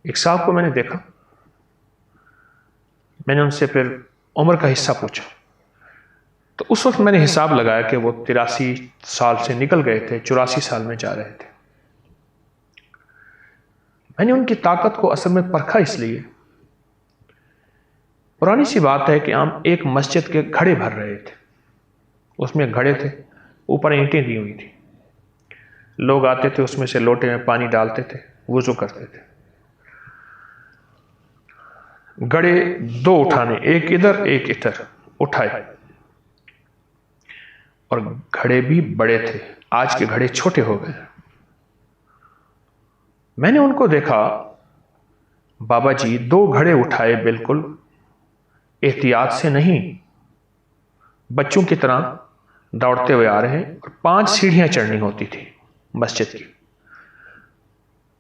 एक साहब को मैंने देखा, मैंने उनसे फिर उम्र का हिस्सा पूछा, तो उस वक्त मैंने हिसाब लगाया कि वो 83 साल से निकल गए थे, 84 साल में जा रहे थे। मैंने उनकी ताकत को असल में परखा इसलिए, पुरानी सी बात है कि हम एक मस्जिद के घड़े भर रहे थे, उसमें घड़े थे, ऊपर ईंटें दी हुई थी, लोग आते थे, उसमें से लोटे में पानी डालते थे, वुजू करते थे। घड़े दो उठाने, एक इधर एक इधर उठाए, और घड़े भी बड़े थे, आज के घड़े छोटे हो गए। मैंने उनको देखा, बाबा जी 2 घड़े उठाए, बिल्कुल एहतियात से नहीं, बच्चों की तरह दौड़ते हुए आ रहे हैं, और 5 सीढ़ियां चढ़नी होती थी मस्जिद की।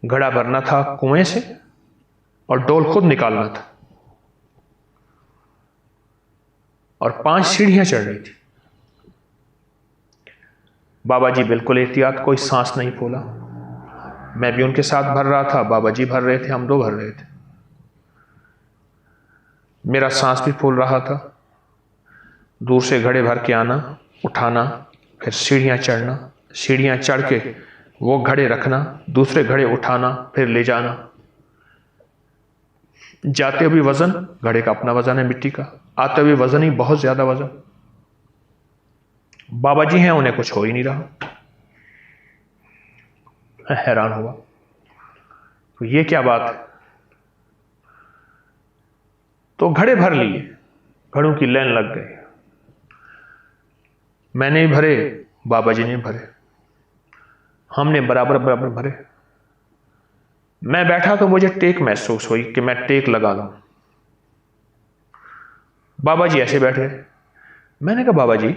घड़ा भरना था कुएं से और डोल खुद निकालना था, और 5 सीढ़ियां चढ़नी थी। बाबा जी बिल्कुल एहतियात, कोई सांस नहीं फूला। मैं भी उनके साथ भर रहा था, बाबा जी भर रहे थे, हम 2 भर रहे थे। मेरा सांस भी फूल रहा था। दूर से घड़े भर के आना, उठाना, फिर सीढ़ियां चढ़ना, सीढ़ियां चढ़ के वो घड़े रखना, दूसरे घड़े उठाना, फिर ले जाना। जाते हुए वजन, घड़े का अपना वजन है मिट्टी का, आते हुए वजन ही बहुत ज्यादा वजन। बाबा जी हैं, उन्हें कुछ हो ही नहीं रहा। मैं हैरान हुआ, तो ये क्या बात है। तो घड़े भर लिए, घड़ों की लाइन लग गई। मैंने भरे, बाबा जी ने भरे, हमने बराबर बराबर भरे। मैं बैठा तो मुझे टेक महसूस हुई कि मैं टेक लगा लूं। बाबा जी ऐसे बैठे। मैंने कहा बाबा जी,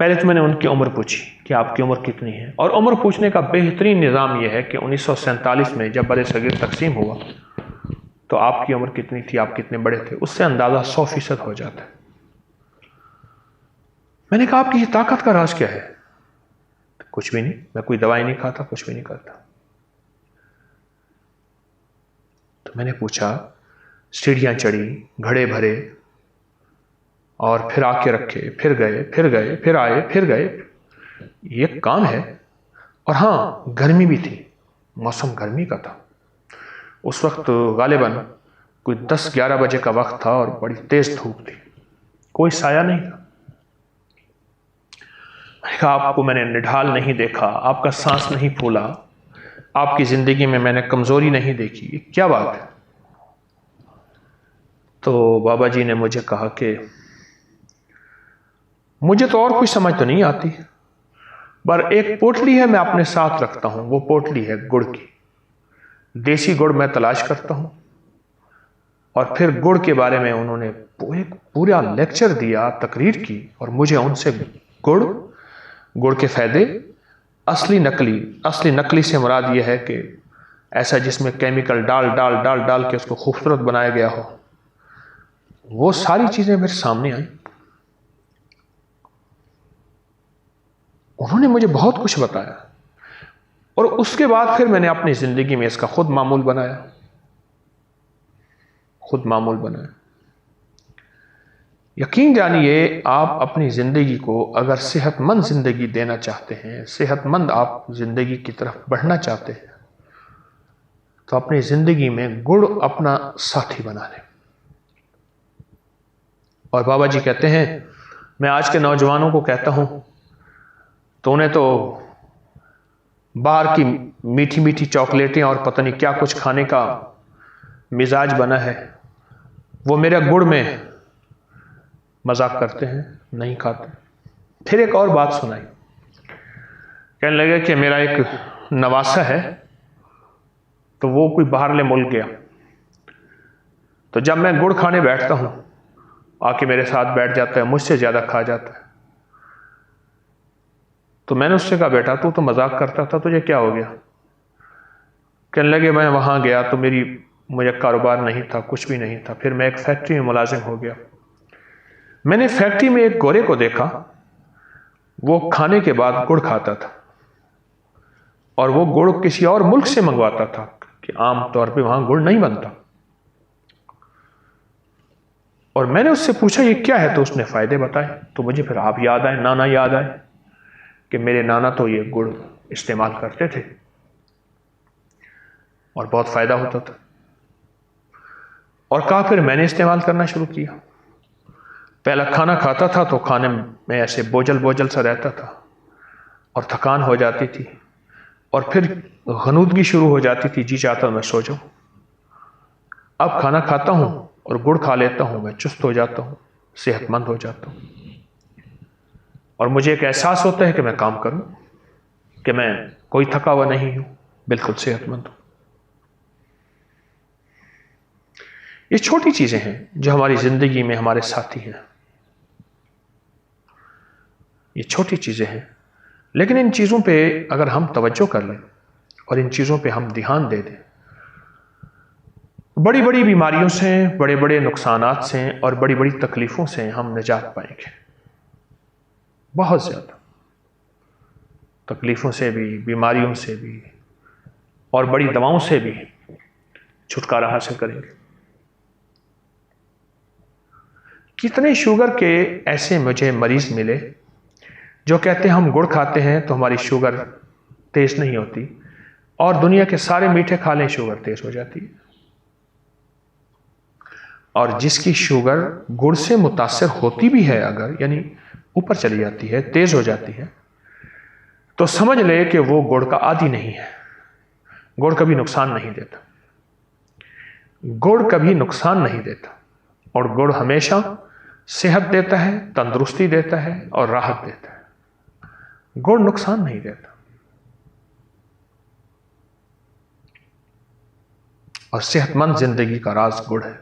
पहले तो मैंने उनकी उम्र पूछी कि आपकी उम्र कितनी है, और उम्र पूछने का बेहतरीन निज़ाम यह है कि 1947 में जब बड़े सगीर तकसीम हुआ तो आपकी उम्र कितनी थी, आप कितने बड़े थे, उससे अंदाज़ा 100% हो जाता है। मैंने कहा आपकी ये ताकत का राज क्या है। कुछ भी नहीं, मैं कोई दवाई नहीं खाता, कुछ भी नहीं करता। तो मैंने पूछा, सीढ़ियां चढ़ी, घड़े भरे, और फिर आके रखे, फिर गए, फिर गए, फिर आए, फिर गए, ये काम है। और हाँ, गर्मी भी थी, मौसम गर्मी का था। उस वक्त गालिबन कोई 10-11 बजे का वक्त था और बड़ी तेज धूप थी, कोई साया नहीं था। मैंने कहा आपको मैंने निढाल नहीं देखा, आपका सांस नहीं फूला, आपकी जिंदगी में मैंने कमजोरी नहीं देखी, ये क्या बात है। तो बाबा जी ने मुझे कहा कि मुझे तो और कोई समझ तो नहीं आती, पर एक पोटली है मैं अपने साथ रखता हूं, वो पोटली है गुड़ की। देसी गुड़ मैं तलाश करता हूं, और फिर गुड़ के बारे में उन्होंने पूरा लेक्चर दिया, तकरीर की, और मुझे उनसे गुड़ के फायदे, असली नकली से मुराद यह है कि ऐसा जिसमें केमिकल डाल डाल डाल डाल के उसको खूबसूरत बनाया गया हो, वो सारी चीजें मेरे सामने आई। उन्होंने मुझे बहुत कुछ बताया, और उसके बाद फिर मैंने अपनी जिंदगी में इसका खुद मामूल बनाया। यकीन जानिए, आप अपनी जिंदगी को अगर सेहतमंद जिंदगी देना चाहते हैं, सेहतमंद आप जिंदगी की तरफ बढ़ना चाहते हैं, तो अपनी जिंदगी में गुड़ अपना साथी बना लें। और बाबा जी कहते हैं, मैं आज के नौजवानों को कहता हूं, तो उन्हें तो बाहर की मीठी मीठी चॉकलेटें और पता नहीं क्या कुछ खाने का मिजाज बना है, वो मेरे गुड़ में मजाक करते हैं, नहीं खाते। फिर एक और बात सुनाई, कहने लगे कि मेरा एक नवासा है, तो वो कोई बाहरले मुल्क गया, तो जब मैं गुड़ खाने बैठता हूं, आके मेरे साथ बैठ जाता है, मुझसे ज्यादा खा जाता है। तो मैंने उससे कहा, बेटा तू तो मजाक करता था, तुझे क्या हो गया। कहने लगे, मैं वहां गया तो मुझे कारोबार नहीं था, कुछ भी नहीं था, फिर मैं एक फैक्ट्री में मुलाजिम हो गया। मैंने फैक्ट्री में एक गोरे को देखा, वो खाने के बाद गुड़ खाता था, और वो गुड़ किसी और मुल्क से मंगवाता था, कि आम तौर पे वहां गुड़ नहीं बनता। और मैंने उससे पूछा ये क्या है, तो उसने फायदे बताए। तो मुझे फिर आप याद आए, नाना याद आए कि मेरे नाना तो ये गुड़ इस्तेमाल करते थे और बहुत फायदा होता था। और कहा फिर मैंने इस्तेमाल करना शुरू किया। पहला खाना खाता था तो खाने में ऐसे बोझल बोझल सा रहता था और थकान हो जाती थी, और फिर गनूदगी शुरू हो जाती थी, जी चाहता मैं सो जाऊं। अब खाना खाता हूं और गुड़ खा लेता हूं, मैं चुस्त हो जाता हूं, सेहतमंद हो जाता हूं, और मुझे एक एहसास होता है कि मैं काम करूं, कि मैं कोई थका हुआ नहीं हूं, बिल्कुल सेहतमंद हूं। ये छोटी चीजें हैं जो हमारी जिंदगी में हमारे साथी हैं। ये छोटी चीजें हैं, लेकिन इन चीजों पे अगर हम तवज्जो कर लें और इन चीजों पे हम ध्यान दे दें, बड़ी बड़ी बीमारियों से, बड़े बड़े नुकसानात से और बड़ी बड़ी तकलीफों से हम निजात पाएंगे। बहुत ज्यादा तकलीफों से भी, बीमारियों से भी और बड़ी दवाओं से भी छुटकारा हासिल करेंगे। कितने शुगर के ऐसे मुझे मरीज मिले जो कहते हैं हम गुड़ खाते हैं तो हमारी शुगर तेज नहीं होती, और दुनिया के सारे मीठे खा लें शुगर तेज हो जाती है। और जिसकी शुगर गुड़ से मुतासर होती भी है, अगर यानी ऊपर चली जाती है, तेज हो जाती है, तो समझ ले कि वो गुड़ का आदी नहीं है। गुड़ कभी नुकसान नहीं देता, गुड़ कभी नुकसान नहीं देता, और गुड़ हमेशा सेहत देता है, तंदुरुस्ती देता है और राहत देता है। गुड़ नुकसान नहीं देता। और सेहतमंद जिंदगी का राज गुड़ है।